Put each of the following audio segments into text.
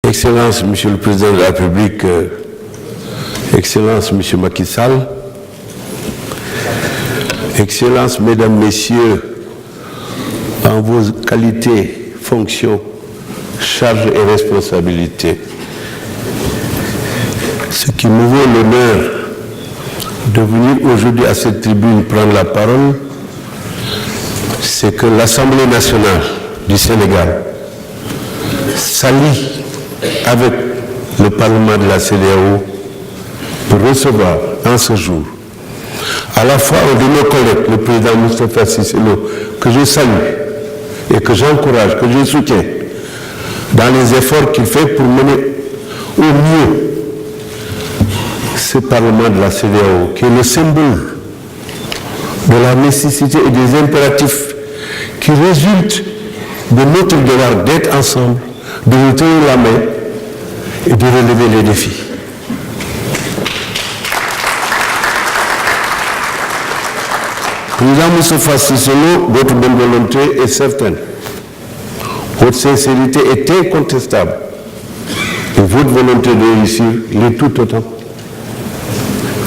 Excellence, Monsieur le Président de la République, Excellence, Monsieur Macky Sall, Excellence, Mesdames, Messieurs, en vos qualités, fonctions, charges et responsabilités, ce qui me vaut l'honneur de venir aujourd'hui à cette tribune prendre la parole, c'est que l'Assemblée nationale du Sénégal s'allie avec le Parlement de la CEDEAO pour recevoir en ce jour à la fois un de nos collègues, le président Moustapha Cissé Lo, que je salue et que j'encourage, que je soutiens dans les efforts qu'il fait pour mener au mieux ce Parlement de la CEDEAO, qui est le symbole de la nécessité et des impératifs qui résultent de notre devoir d'être ensemble, de nous tenir la main et de relever les défis. Président Moustapha Cissé Lo, votre bonne volonté est certaine. Votre sincérité est incontestable. Et votre volonté de réussir l'est tout autant.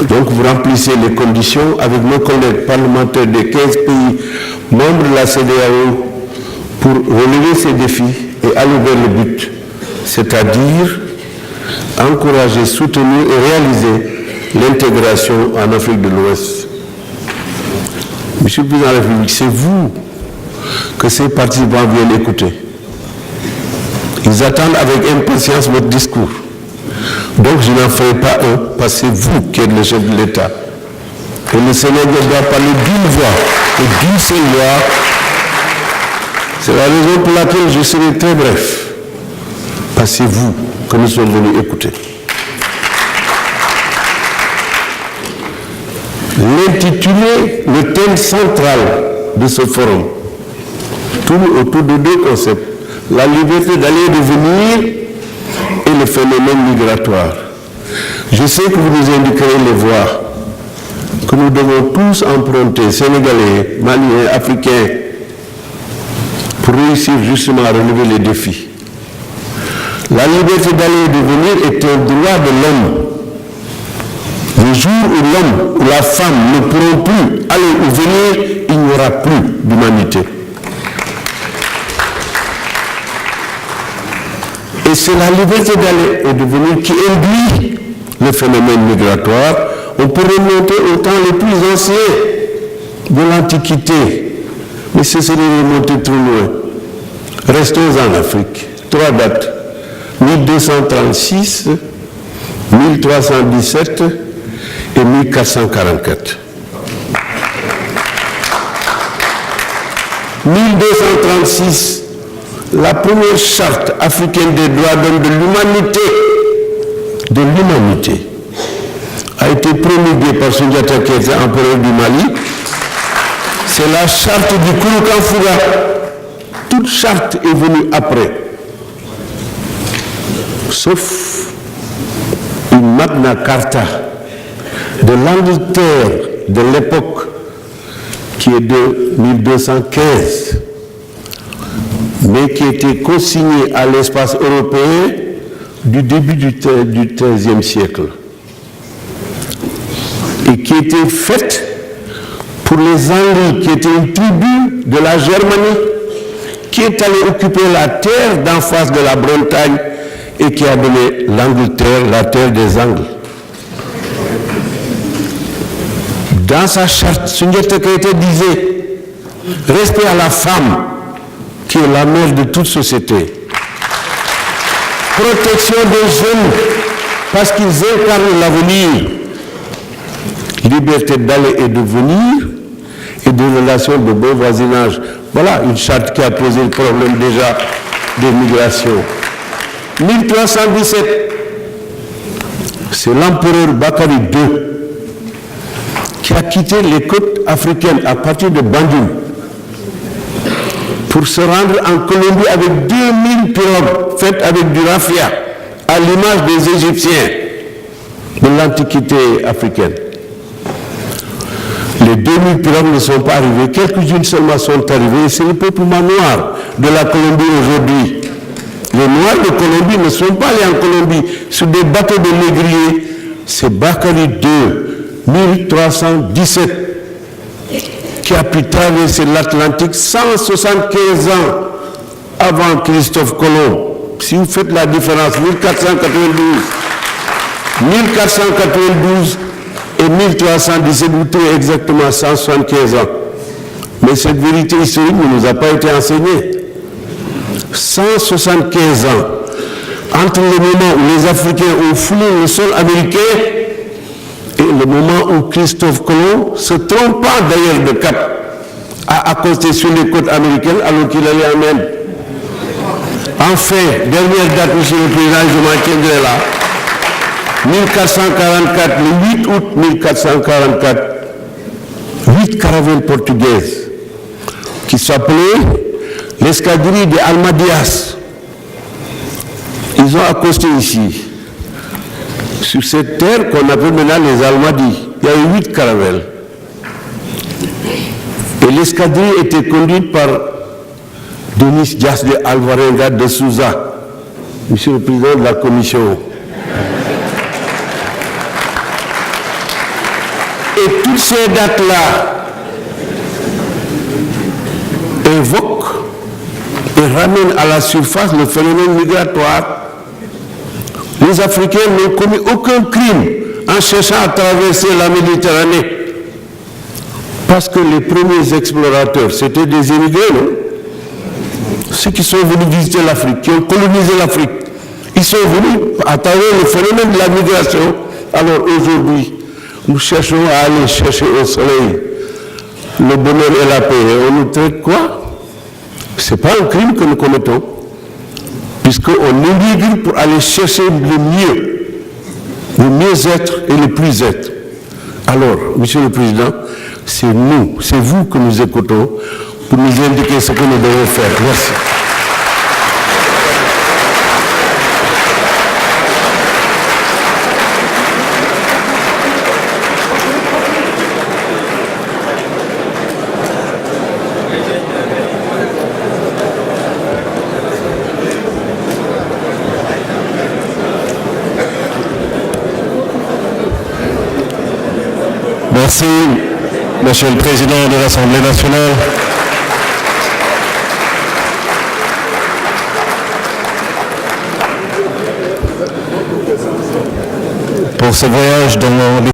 Donc vous remplissez les conditions avec nos collègues parlementaires des 15 pays membres de la CEDEAO pour relever ces défis et aller vers le but, c'est-à-dire encourager, soutenir et réaliser l'intégration en Afrique de l'Ouest. Monsieur le Président de la République, c'est vous que ces participants viennent écouter. Ils attendent avec impatience votre discours. Donc je n'en ferai pas un, parce que c'est vous qui êtes le chef de l'État. Et le Sénégal doit parler d'une voix et d'une seule voix. C'est la raison pour laquelle je serai très bref. Parce que c'est vous que nous sommes venus écouter. L'intitulé, le thème central de ce forum, tourne autour de deux concepts. La liberté d'aller et de venir et le phénomène migratoire. Je sais que vous nous indiquerez les voies que nous devons tous emprunter, Sénégalais, Maliens, Africains, pour réussir justement à relever les défis. La liberté d'aller et de venir est un droit de l'homme. Le jour où l'homme ou la femme ne pourront plus aller ou venir, il n'y aura plus d'humanité. Et c'est la liberté d'aller et de venir qui induit le phénomène migratoire. On peut remonter au temps les plus anciens de l'Antiquité, mais ce serait remonter trop loin. Restons en Afrique. Trois dates, 1236, 1317 et 1444. 1236, la première charte africaine des droits de l'homme de l'humanité, a été promulguée par Soundiata Keita, empereur du Mali. C'est la charte du Kouroukan Fouga. Toute charte est venue après, sauf une Magna Carta de l'Angleterre de l'époque, qui est de 1215, mais qui a été consignée à l'espace européen du début du XIIIe siècle, et qui était faite pour les Angles, qui étaient une tribu de la Germanie, qui est allée occuper la terre d'en face de la Bretagne et qui a donné l'Angleterre, la terre des Angles. Dans sa charte, Soundiata Keita disait « Respect à la femme, qui est la mère de toute société. Protection des jeunes, parce qu'ils incarnent l'avenir. Liberté d'aller et de venir, et des relations de bon voisinage. » Voilà une charte qui a posé le problème déjà des migrations. 1317, c'est l'empereur Bakary II qui a quitté les côtes africaines à partir de Bandung pour se rendre en Colombie avec 2000 pirogues faites avec du raffia, à l'image des Égyptiens de l'Antiquité africaine. Les 2000 pirogues ne sont pas arrivées, quelques-unes seulement sont arrivées, c'est le peuplement noir de la Colombie aujourd'hui Les Noirs de Colombie ne sont pas allés en Colombie sur des bateaux de négriers. C'est Bakary II, 1317, qui a pu traverser l'Atlantique 175 ans avant Christophe Colomb. Si vous faites la différence, 1492 et 1317, vous trouvez exactement 175 ans. Mais cette vérité historique ne nous a pas été enseignée. 175 ans entre le moment où les Africains ont foulé le sol américain et le moment où Christophe Colomb, se trompant d'ailleurs de cap, a accosté sur les côtes américaines alors qu'il allait en Inde. Enfin, dernière date, monsieur le Président, je m'en tiendrai là. 1444, le 8 août 1444, 8 caravelles portugaises qui s'appelaient l'escadrille des Almadias. Ils ont accosté ici, sur cette terre qu'on appelle maintenant les Almadies. Il y a eu 8 caravelles. Et l'escadrille était conduite par Denis Dias de Alvarenga de Souza, monsieur le Président de la Commission. Et toutes ces dates-là évoquent et ramènent à la surface le phénomène migratoire. Les Africains n'ont commis aucun crime en cherchant à traverser la Méditerranée. Parce que les premiers explorateurs, c'était des immigrés, non? Ceux qui sont venus visiter l'Afrique, qui ont colonisé l'Afrique, ils sont venus à travers le phénomène de la migration. Alors aujourd'hui, nous cherchons à aller chercher au soleil le bonheur et la paix. Et on nous traite quoi? Ce n'est pas un crime que nous commettons, puisqu'on émigre pour aller chercher le mieux-être et le plus-être. Alors, monsieur le Président, c'est nous, c'est vous que nous écoutons pour nous indiquer ce que nous devons faire. Merci. Merci, Monsieur le Président de l'Assemblée nationale. Pour ce voyage dans